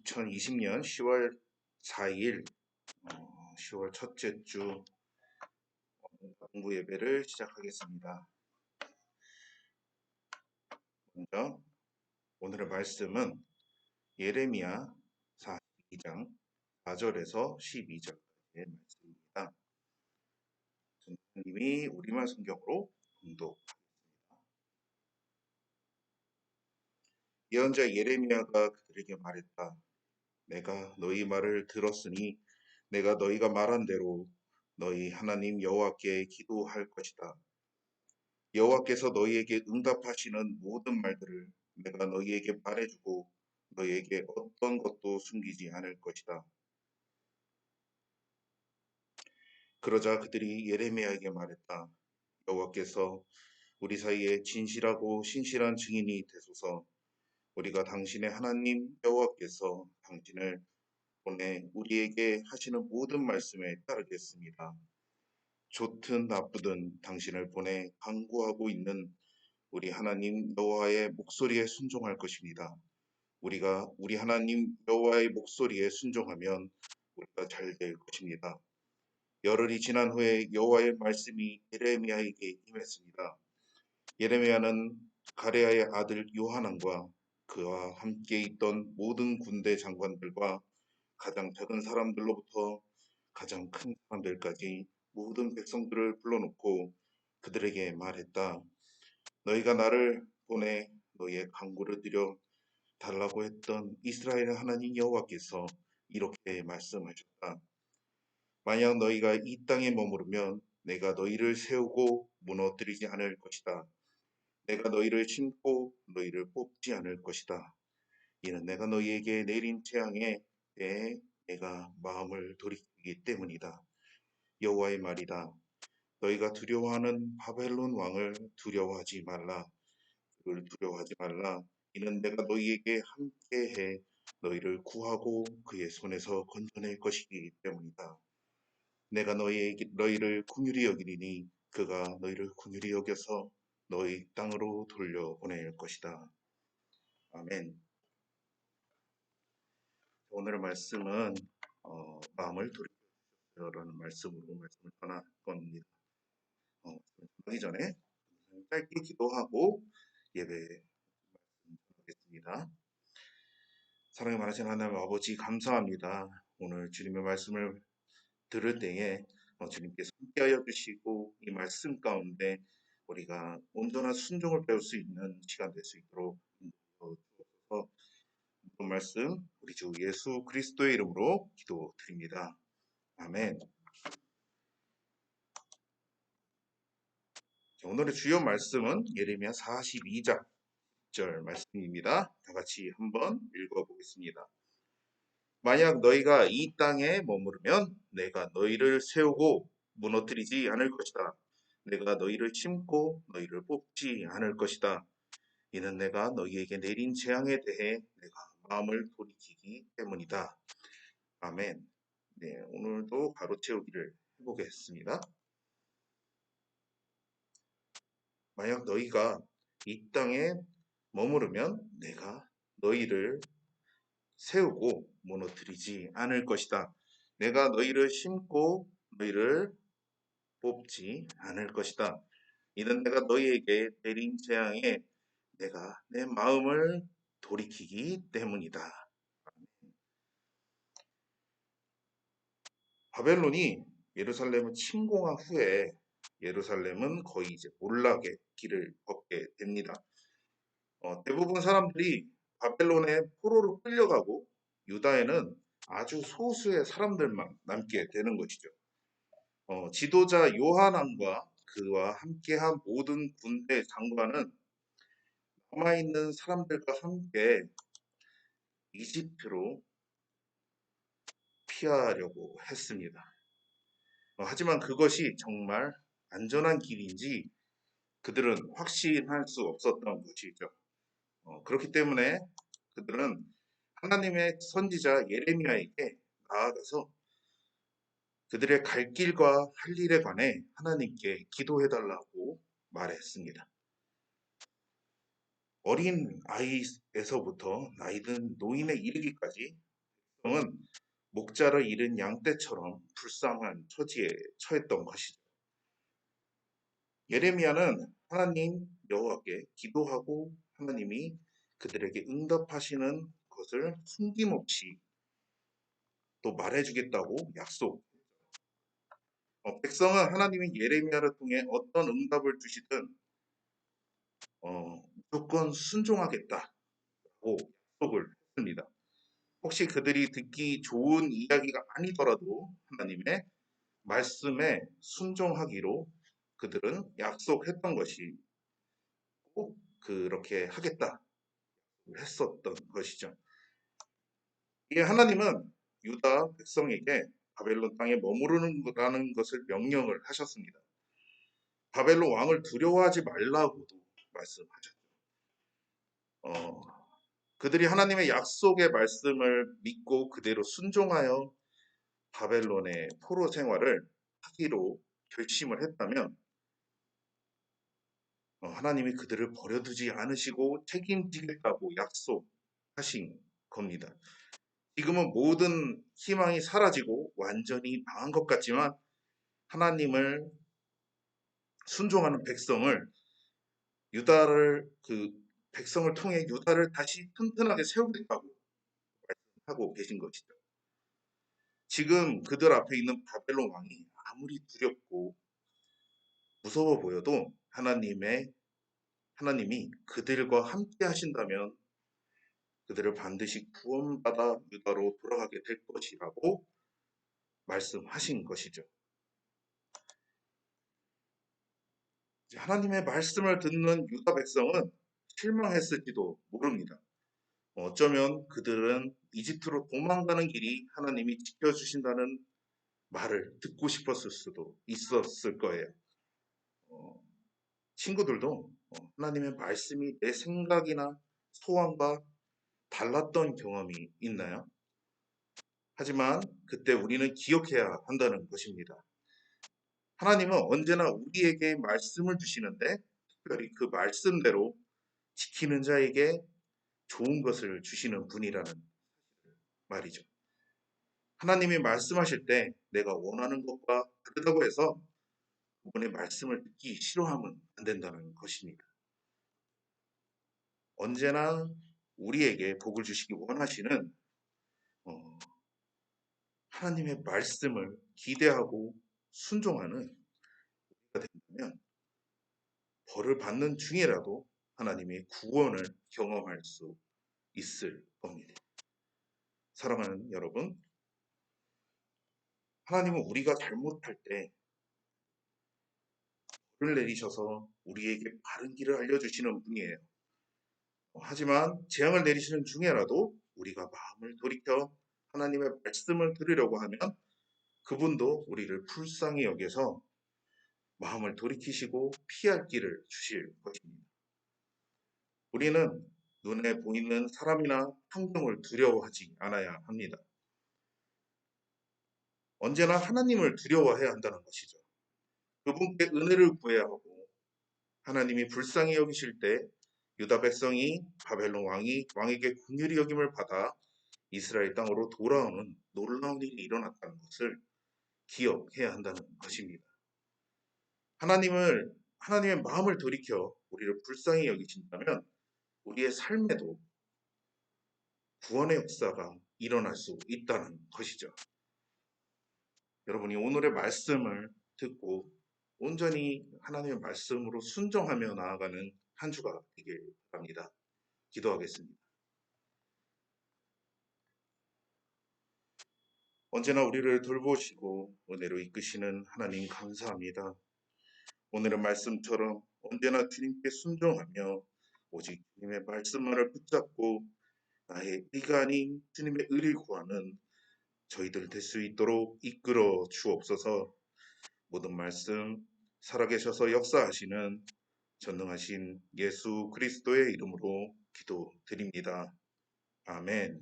2020년 10월 4일 10월 첫째 주 공부 예배를 시작하겠습니다. 먼저 오늘의 말씀은 예레미야 42장 4절에서 12절까지의 말씀입니다. 선생님이 우리말 성경으로 봉독하겠습니다. 예언자 예레미야가 그들에게 말했다. 내가 너희 말을 들었으니 내가 너희가 말한 대로 너희 하나님 여호와께 기도할 것이다. 여호와께서 너희에게 응답하시는 모든 말들을 내가 너희에게 말해주고 너희에게 어떤 것도 숨기지 않을 것이다. 그러자 그들이 예레미야에게 말했다. 여호와께서 우리 사이에 진실하고 신실한 증인이 되소서. 우리가 당신의 하나님 여호와께서 당신을 보내 우리에게 하시는 모든 말씀에 따르겠습니다. 좋든 나쁘든 당신을 보내 강구하고 있는 우리 하나님 여호와의 목소리에 순종할 것입니다. 우리가 우리 하나님 여호와의 목소리에 순종하면 우리가 잘 될 것입니다. 열흘이 지난 후에 여호와의 말씀이 예레미야에게 임했습니다. 예레미야는 가레아의 아들 요하난과 그와 함께 있던 모든 군대 장관들과 가장 작은 사람들로부터 가장 큰 사람들까지 모든 백성들을 불러놓고 그들에게 말했다. 너희가 나를 보내 너희의 간구를 드려 달라고 했던 이스라엘의 하나님 여호와께서 이렇게 말씀하셨다. 만약 너희가 이 땅에 머무르면 내가 너희를 세우고 무너뜨리지 않을 것이다. 내가 너희를 심고 너희를 뽑지 않을 것이다. 이는 내가 너희에게 내린 재앙에 대해 내가 마음을 돌이키기 때문이다. 여호와의 말이다. 너희가 두려워하는 바벨론 왕을 두려워하지 말라. 그를 두려워하지 말라. 이는 내가 너희에게 함께해 너희를 구하고 그의 손에서 건져낼 것이기 때문이다. 내가 너희를 긍휼히 여기리니 그가 너희를 긍휼히 여겨서 너희 땅으로 돌려보낼 것이다. 아멘. 오늘의 말씀은 마음을 돌이켜라는 말씀으로 말씀을 전할 겁니다. 하기 전에 짧게 기도하고 예배 하겠습니다. 사랑이 많으신 하나님 아버지 감사합니다. 오늘 주님의 말씀을 들을 때에 주님께서 함께하여 주시고 이 말씀 가운데 우리가 온전한 순종을 배울 수 있는 시간 될 수 있도록 주옵소서. 그 말씀 우리 주 예수 그리스도의 이름으로 기도드립니다. 아멘. 오늘의 주요 말씀은 예레미야 42장 10절 말씀입니다. 다 같이 한번 읽어보겠습니다. 만약 너희가 이 땅에 머무르면 내가 너희를 세우고 무너뜨리지 않을 것이다. 내가 너희를 심고 너희를 뽑지 않을 것이다. 이는 내가 너희에게 내린 재앙에 대해 내가 마음을 돌이키기 때문이다. 아멘. 네, 오늘도 가로채우기를 해보겠습니다. 만약 너희가 이 땅에 머무르면 내가 너희를 세우고 무너뜨리지 않을 것이다. 내가 너희를 심고 너희를 뽑지 않을 것이다. 이는 내가 너희에게 내린 재앙에 내가 내 마음을 돌이키기 때문이다. 바벨론이 예루살렘을 침공한 후에 예루살렘은 거의 이제 몰락의 길을 걷게 됩니다. 대부분 사람들이 바벨론의 포로로 끌려가고 유다에는 아주 소수의 사람들만 남게 되는 것이죠. 지도자 요하난과 그와 함께한 모든 군대 장관은 남아있는 사람들과 함께 이집트로 피하려고 했습니다. 하지만 그것이 정말 안전한 길인지 그들은 확신할 수 없었던 것이죠. 그렇기 때문에 그들은 하나님의 선지자 예레미야에게 나아가서 그들의 갈 길과 할 일에 관해 하나님께 기도해달라고 말했습니다. 어린 아이에서부터 나이든 노인에 이르기까지 백성은 목자를 잃은 양떼처럼 불쌍한 처지에 처했던 것이죠. 예레미야는 하나님 여호와께 기도하고 하나님이 그들에게 응답하시는 것을 숨김없이 또 말해주겠다고 약속. 백성은 하나님이 예레미야를 통해 어떤 응답을 주시든 무조건 순종하겠다고 약속을 했습니다. 혹시 그들이 듣기 좋은 이야기가 아니더라도 하나님의 말씀에 순종하기로 그들은 약속했던 것이 꼭 그렇게 하겠다 했었던 것이죠. 이게 하나님은 유다 백성에게 바벨론 땅에 머무르는 것을 명령을 하셨습니다. 바벨론 왕을 두려워하지 말라고도 말씀하셨죠. 그들이 하나님의 약속의 말씀을 믿고 그대로 순종하여 바벨론의 포로 생활을 하기로 결심을 했다면 하나님이 그들을 버려두지 않으시고 책임지겠다고 약속하신 겁니다. 지금은 모든 희망이 사라지고 완전히 망한 것 같지만 하나님을 순종하는 백성을 그 백성을 통해 유다를 다시 튼튼하게 세우겠다고 하고 계신 것이죠. 지금 그들 앞에 있는 바벨론 왕이 아무리 두렵고 무서워 보여도 하나님이 그들과 함께 하신다면 그들을 반드시 구원받아 유다로 돌아가게 될 것이라고 말씀하신 것이죠. 하나님의 말씀을 듣는 유다 백성은 실망했을지도 모릅니다. 어쩌면 그들은 이집트로 도망가는 길이 하나님이 지켜주신다는 말을 듣고 싶었을 수도 있었을 거예요. 친구들도 하나님의 말씀이 내 생각이나 소원과 달랐던 경험이 있나요? 하지만 그때 우리는 기억해야 한다는 것입니다. 하나님은 언제나 우리에게 말씀을 주시는데 특별히 그 말씀대로 지키는 자에게 좋은 것을 주시는 분이라는 말이죠. 하나님이 말씀하실 때 내가 원하는 것과 다르다고 해서 그분의 말씀을 듣기 싫어하면 안 된다는 것입니다. 언제나 우리에게 복을 주시기 원하시는 하나님의 말씀을 기대하고 순종하는 우리가 된다면 벌을 받는 중이라도 하나님의 구원을 경험할 수 있을 겁니다. 사랑하는 여러분, 하나님은 우리가 잘못할 때 벌을 내리셔서 우리에게 바른 길을 알려주시는 분이에요. 하지만 재앙을 내리시는 중에라도 우리가 마음을 돌이켜 하나님의 말씀을 들으려고 하면 그분도 우리를 불쌍히 여겨서 마음을 돌이키시고 피할 길을 주실 것입니다. 우리는 눈에 보이는 사람이나 환경을 두려워하지 않아야 합니다. 언제나 하나님을 두려워해야 한다는 것이죠. 그분께 은혜를 구해야 하고 하나님이 불쌍히 여기실 때 유다 백성이 바벨론 왕에게 긍휼히 여김을 받아 이스라엘 땅으로 돌아오는 놀라운 일이 일어났다는 것을 기억해야 한다는 것입니다. 하나님의 마음을 돌이켜 우리를 불쌍히 여기신다면 우리의 삶에도 구원의 역사가 일어날 수 있다는 것이죠. 여러분이 오늘의 말씀을 듣고 온전히 하나님의 말씀으로 순종하며 나아가는 한 주가 되길 바랍니다. 기도하겠습니다. 언제나 우리를 돌보시고 은혜로 이끄시는 하나님 감사합니다. 오늘의 말씀처럼 언제나 주님께 순종하며 오직 주님의 말씀만을 붙잡고 나의 의가 아닌 주님의 의를 구하는 저희들 될 수 있도록 이끌어 주옵소서. 모든 말씀 살아계셔서 역사하시는 전능하신 예수 그리스도의 이름으로 기도드립니다. 아멘.